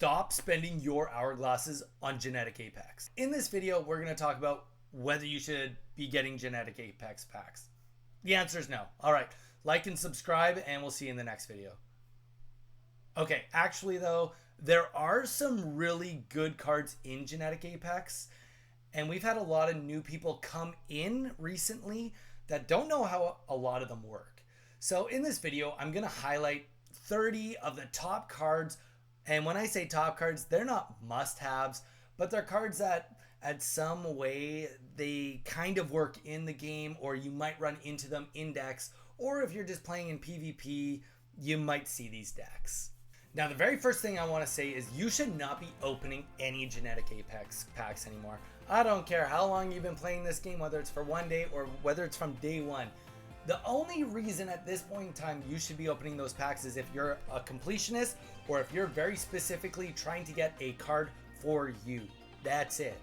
Stop spending your hourglasses on genetic apex. In this video, we're going to talk about whether you should be getting genetic apex packs. The answer is no. All right, like and subscribe, and we'll see you in the next video. Okay, actually though, there are some really good cards in genetic apex, and we've had a lot of new people come in recently that don't know how a lot of them work. So in this video, I'm going to highlight 30 of the top cards. And when I say top cards, they're not must-haves, but they're cards that at some way they kind of work in the game, or you might run into them in decks, or if you're just playing in PvP, you might see these decks. Now, the very first thing I want to say is you should not be opening any genetic apex packs anymore. I don't care how long you've been playing this game, whether it's for one day or whether it's from day one. The only reason at this point in time you should be opening those packs is if you're a completionist, or if you're very specifically trying to get a card for you. That's it.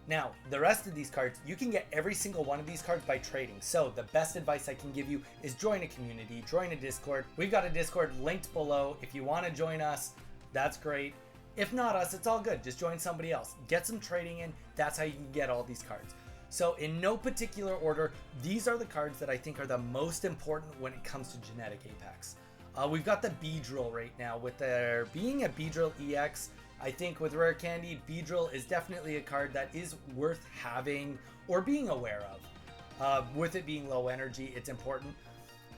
Now, the rest of these cards, you can get every single one of these cards by trading. So the best advice I can give you is join a community, join a Discord. We've got a Discord linked below. If you want to join us, that's great. If not us, it's all good. Just join somebody else. Get some trading in. That's how you can get all these cards. So in no particular order, these are the cards that I think are the most important when it comes to genetic apex. We've got the Beedrill right now. With there being a Beedrill EX, I think with Rare Candy, Beedrill is definitely a card that is worth having or being aware of. With it being low energy, it's important.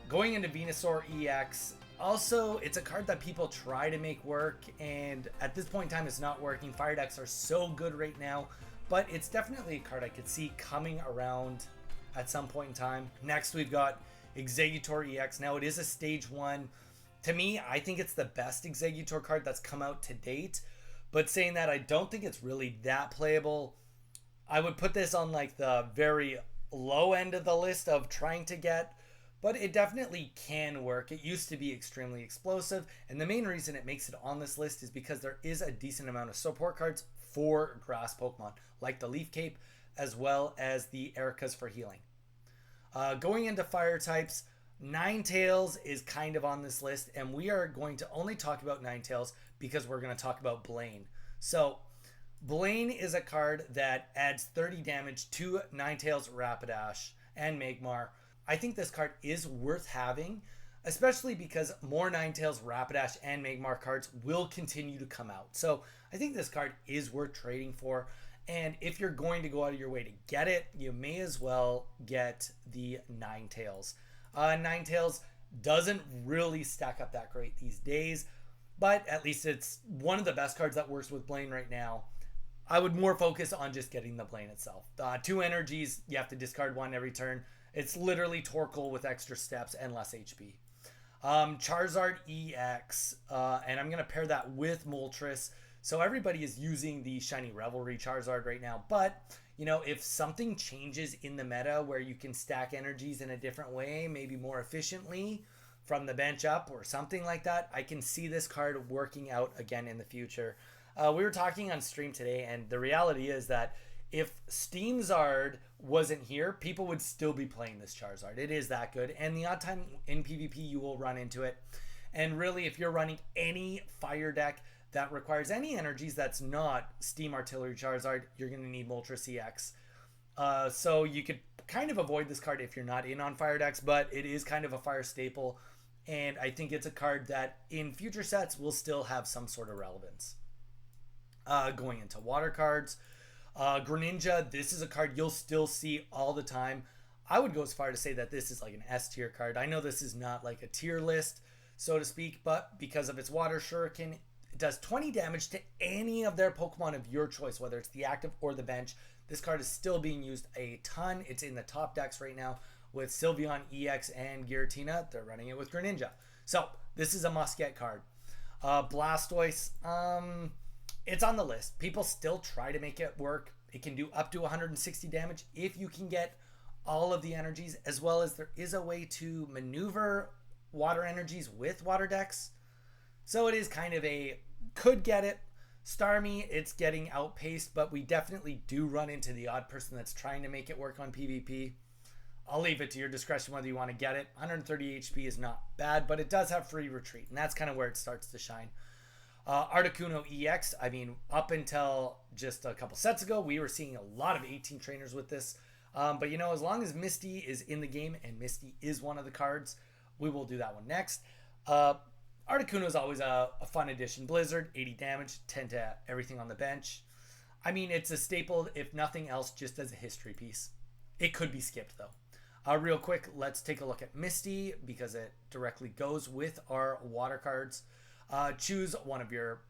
Going into Venusaur EX, also, it's a card that people try to make work, and at this point in time, it's not working. Fire decks are so good right now, but it's definitely a card I could see coming around at some point in time. Next, we've got Exeggutor EX. Now, it is a stage 1. To me, I think it's the best Exeggutor card that's come out to date. But saying that, I don't think it's really that playable. I would put this on like the very low end of the list of trying to get, but it definitely can work. It used to be extremely explosive, and the main reason it makes it on this list is because there is a decent amount of support cards for grass Pokemon, like the Leaf Cape, as well as the Ericas for healing. Going into fire types, Ninetales is kind of on this list, and we are going to only talk about Ninetales because we're going to talk about Blaine. So, Blaine is a card that adds 30 damage to Ninetales, Rapidash, and Magmar. I think this card is worth having, especially because more Ninetales, Rapidash, and Magmar cards will continue to come out. So, I think this card is worth trading for. And if you're going to go out of your way to get it, you may as well get the Ninetales. Ninetales doesn't really stack up that great these days, but at least it's one of the best cards that works with Blaine right now. I would more focus on just getting the Blaine itself. 2 energies, you have to discard 1 every turn. It's literally Torkoal with extra steps and less HP. Charizard EX, and I'm going to pair that with Moltres. So everybody is using the Shiny Revelry Charizard right now, but you know, if something changes in the meta where you can stack energies in a different way, maybe more efficiently from the bench up or something like that, I can see this card working out again in the future. We were talking on stream today, and the reality is that if Steamzard wasn't here, people would still be playing this Charizard. It is that good, and the odd time in PvP you will run into it. And really, if you're running any fire deck that requires any energies that's not Steam Artillery Charizard, you're going to need Moltres EX. So you could kind of avoid this card if you're not in on fire decks, but it is kind of a fire staple, and I think it's a card that in future sets will still have some sort of relevance. Going into water cards, Greninja, this is a card you'll still see all the time. I would go as far to say that this is like an S tier card. I know this is not like a tier list, so to speak, but because of its Water Shuriken, it does 20 damage to any of their Pokemon of your choice, whether it's the active or the bench. This card is still being used a ton. It's in the top decks right now with Sylveon EX and Giratina. They're running it with Greninja. So this is a must-get card. Blastoise, it's on the list. People still try to make it work. It can do up to 160 damage if you can get all of the energies, as well as there is a way to maneuver water energies with water decks. So it is kind of a could get it. Starmie, it's getting outpaced, but we definitely do run into the odd person that's trying to make it work on PvP. I'll leave it to your discretion whether you want to get it. 130 HP is not bad, but it does have free retreat, and that's kind of where it starts to shine. Articuno EX, I mean, up until just a couple sets ago, we were seeing a lot of 18 trainers with this. But you know, as long as Misty is in the game, and Misty is one of the cards, we will do that one next. Articuno is always a fun addition. Blizzard, 80 damage, 10 to everything on the bench. I mean, it's a staple, if nothing else, just as a history piece. It could be skipped, though. Real quick, let's take a look at Misty, because it directly goes with our water cards. Choose one of your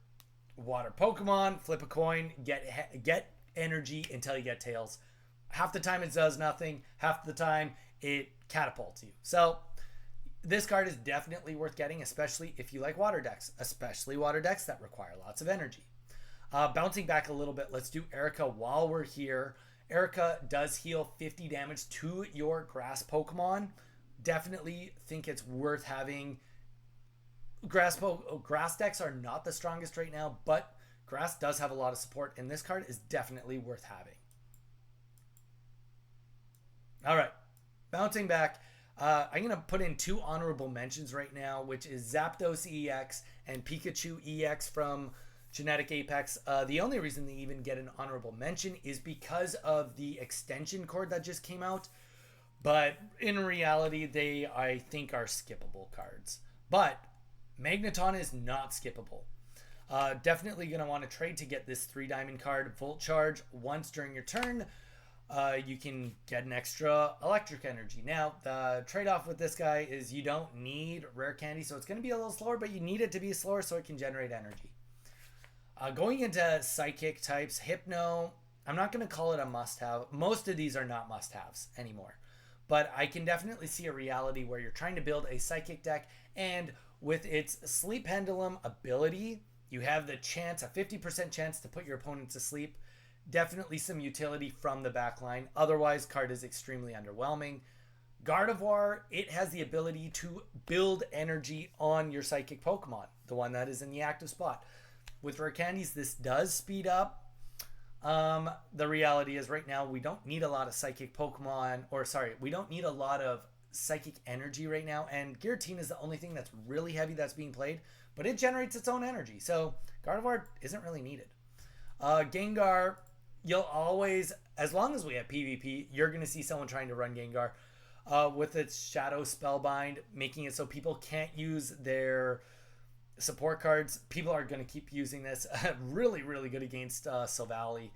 water Pokemon, flip a coin, get energy until you get tails. Half the time it does nothing, half the time it catapults you. So this card is definitely worth getting, especially if you like water decks, especially water decks that require lots of energy. Bouncing back a little bit, let's do Erica while we're here. Erica does heal 50 damage to your grass Pokemon. Definitely think it's worth having. Grass decks are not the strongest right now, but grass does have a lot of support, and this card is definitely worth having. All right, bouncing back, I'm going to put in 2 honorable mentions right now, which is Zapdos EX and Pikachu EX from Genetic Apex. The only reason they even get an honorable mention is because of the extension cord that just came out. But in reality, they, I think, are skippable cards. But Magneton is not skippable. Definitely going to want to trade to get this 3-diamond card. Volt Charge once during your turn. You can get an extra electric energy. Now, the trade-off with this guy is you don't need rare candy, so it's going to be a little slower, but you need it to be slower so it can generate energy. Going into psychic types, Hypno, I'm not going to call it a must-have. Most of these are not must-haves anymore. But I can definitely see a reality where you're trying to build a psychic deck, and with its Sleep Pendulum ability, you have the chance, a 50% chance to put your opponent to sleep. Definitely some utility from the back line. Otherwise, card is extremely underwhelming. Gardevoir, it has the ability to build energy on your psychic Pokemon, the one that is in the active spot. With rare candies, this does speed up. The reality is right now we don't need a lot of psychic Pokemon, we don't need a lot of psychic energy right now, and Giratina is the only thing that's really heavy that's being played, but it generates its own energy, so Gardevoir isn't really needed. Gengar, you'll always, as long as we have PvP, you're going to see someone trying to run Gengar with its Shadow Spellbind, making it so people can't use their support cards. People are going to keep using this. Really, really good against Silvally.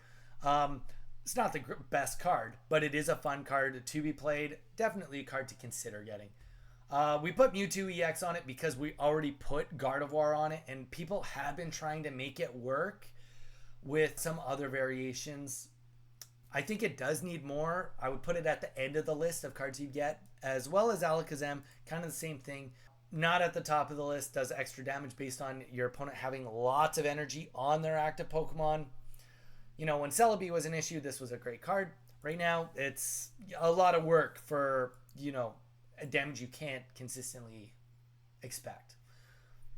It's not the best card, but it is a fun card to be played. Definitely a card to consider getting. We put Mewtwo EX on it because we already put Gardevoir on it, and people have been trying to make it work with some other variations. I think it does need more. I would put it at the end of the list of cards you get, as well as Alakazam, kind of the same thing. Not at the top of the list, does extra damage based on your opponent having lots of energy on their active Pokemon. You know, when Celebi was an issue, this was a great card. Right now, it's a lot of work for, you know, a damage you can't consistently expect.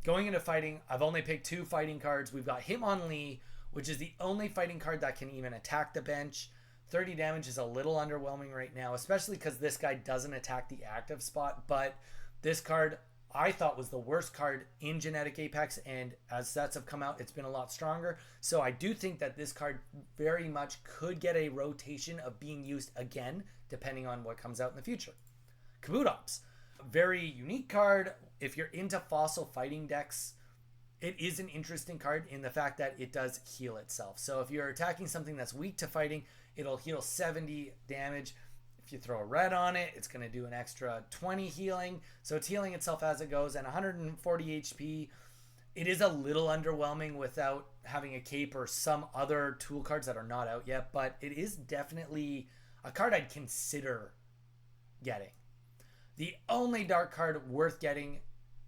Going into fighting, I've only picked 2 fighting cards. We've got Hitmonlee, which is the only fighting card that can even attack the bench. 30 damage is a little underwhelming right now, especially because this guy doesn't attack the active spot, but this card I thought was the worst card in Genetic Apex, and as sets have come out, it's been a lot stronger. So I do think that this card very much could get a rotation of being used again, depending on what comes out in the future. Kabutops, very unique card. If you're into fossil fighting decks, it is an interesting card in the fact that it does heal itself. So if you're attacking something that's weak to fighting, it'll heal 70 damage. If you throw a red on it, it's going to do an extra 20 healing. So it's healing itself as it goes, and 140 HP. It is a little underwhelming without having a cape or some other tool cards that are not out yet, but it is definitely a card I'd consider getting. The only dark card worth getting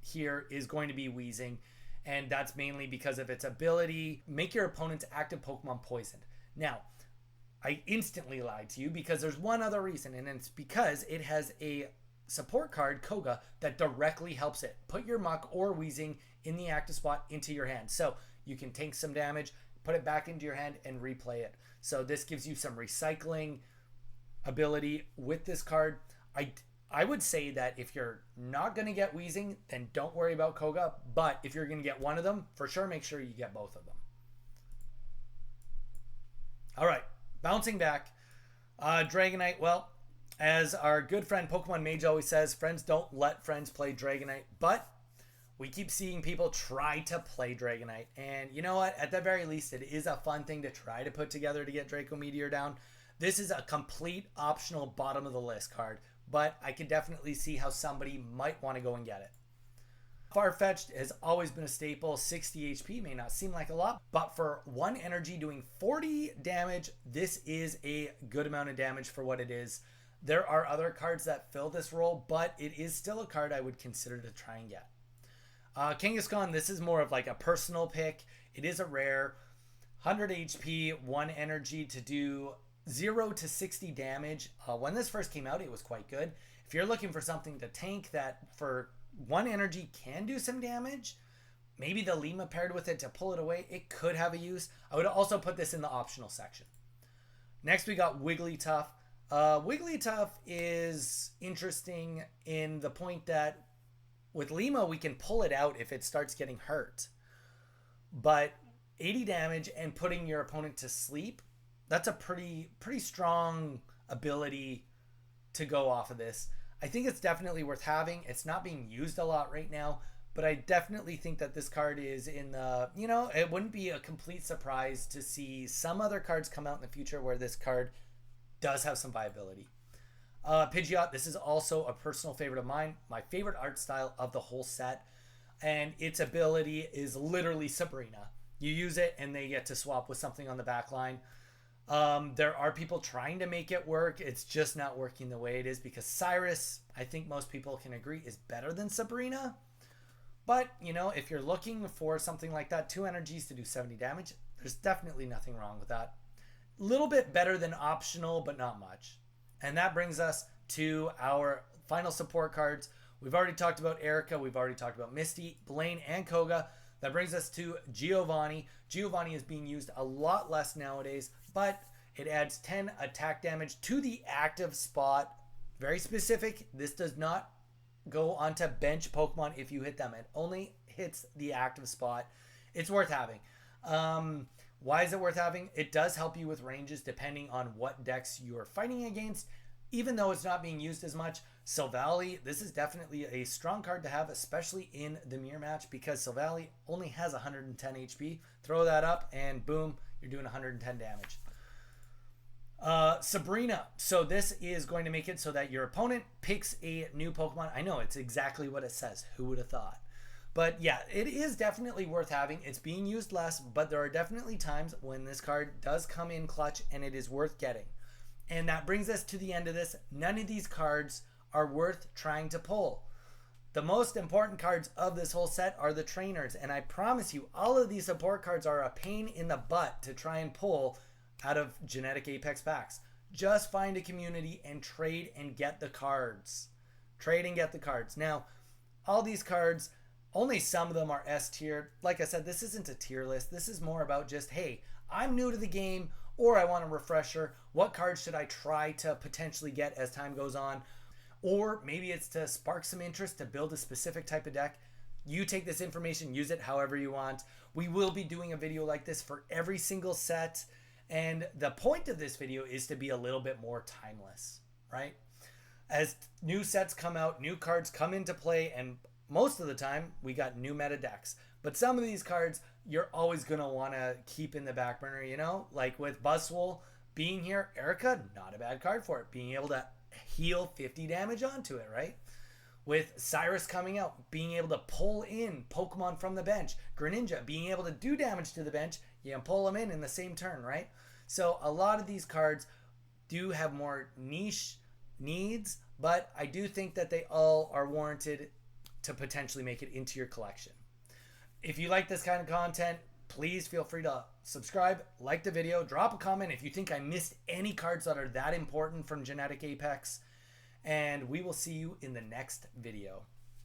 here is going to be Weezing, and that's mainly because of its ability, make your opponent's active Pokemon poisoned. Now, I instantly lied to you because there's one other reason, and it's because it has a support card, Koga, that directly helps it. Put your Muck or Weezing in the active spot into your hand. So you can tank some damage, put it back into your hand, and replay it. So this gives you some recycling ability with this card. I would say that if you're not going to get Weezing, then don't worry about Koga. But if you're going to get one of them, for sure make sure you get both of them. All right, bouncing back. Dragonite, well, as our good friend Pokemon Mage always says, friends don't let friends play Dragonite. But we keep seeing people try to play Dragonite. And you know what? At the very least, it is a fun thing to try to put together to get Draco Meteor down. This is a complete optional bottom of the list card, but I can definitely see how somebody might want to go and get it. Farfetch'd has always been a staple. 60 HP may not seem like a lot, but for 1 energy doing 40 damage, this is a good amount of damage for what it is. There are other cards that fill this role, but it is still a card I would consider to try and get. Kangaskhan, this is more of like a personal pick. It is a rare. 100 HP, 1 energy to do 0 to 60 damage. When this first came out, it was quite good. If you're looking for something to tank that for 1 energy can do some damage, maybe the Lima paired with it to pull it away, it could have a use. I would also put this in the optional section. Next, we got Wigglytuff. Wigglytuff is interesting in the point that with Lima, we can pull it out if it starts getting hurt. But 80 damage and putting your opponent to sleep, that's a pretty strong ability to go off of this. I think it's definitely worth having. It's not being used a lot right now, but I definitely think that this card is in the, it wouldn't be a complete surprise to see some other cards come out in the future where this card does have some viability. Pidgeot, this is also a personal favorite of mine. My favorite art style of the whole set. And its ability is literally Sabrina. You use it and they get to swap with something on the back line. There are people trying to make it work. It's just not working the way it is because Cyrus, I think most people can agree, is better than Sabrina. But, if you're looking for something like that, 2 energies to do 70 damage, there's definitely nothing wrong with that. A little bit better than optional, but not much. And that brings us to our final support cards. We've already talked about Erica. We've already talked about Misty, Blaine, and Koga. That brings us to Giovanni. Giovanni is being used a lot less nowadays, but it adds 10 attack damage to the active spot. Very specific. This does not go onto bench Pokemon if you hit them. It only hits the active spot. It's worth having. Why is it worth having? It does help you with ranges depending on what decks you are fighting against. Even though it's not being used as much, Silvally, this is definitely a strong card to have, especially in the mirror match because Silvally only has 110 HP. Throw that up and boom, you're doing 110 damage. Sabrina. So this is going to make it so that your opponent picks a new Pokemon. I know, it's exactly what it says. Who would have thought? But yeah, it is definitely worth having. It's being used less, but there are definitely times when this card does come in clutch and it is worth getting. And that brings us to the end of this. None of these cards are worth trying to pull. The most important cards of this whole set are the trainers. And I promise you, all of these support cards are a pain in the butt to try and pull out of Genetic Apex packs. Just find a community and trade and get the cards. Trade and get the cards. Now, all these cards, only some of them are S tier. Like I said, this isn't a tier list. This is more about just, hey, I'm new to the game or I want a refresher. What cards should I try to potentially get as time goes on? Or maybe it's to spark some interest to build a specific type of deck. You take this information, use it however you want. We will be doing a video like this for every single set. And the point of this video is to be a little bit more timeless, right? As new sets come out, new cards come into play, and most of the time we got new meta decks. But some of these cards you're always going to want to keep in the back burner, like with Buzzwole being here, Erica, not a bad card for it. Being able to heal 50 damage onto it, right? With Cyrus coming out, being able to pull in Pokemon from the bench. Greninja being able to do damage to the bench, you can pull them in the same turn, right? So a lot of these cards do have more niche needs, but I do think that they all are warranted to potentially make it into your collection. If you like this kind of content, please feel free to subscribe, like the video, drop a comment if you think I missed any cards that are that important from Genetic Apex, and we will see you in the next video.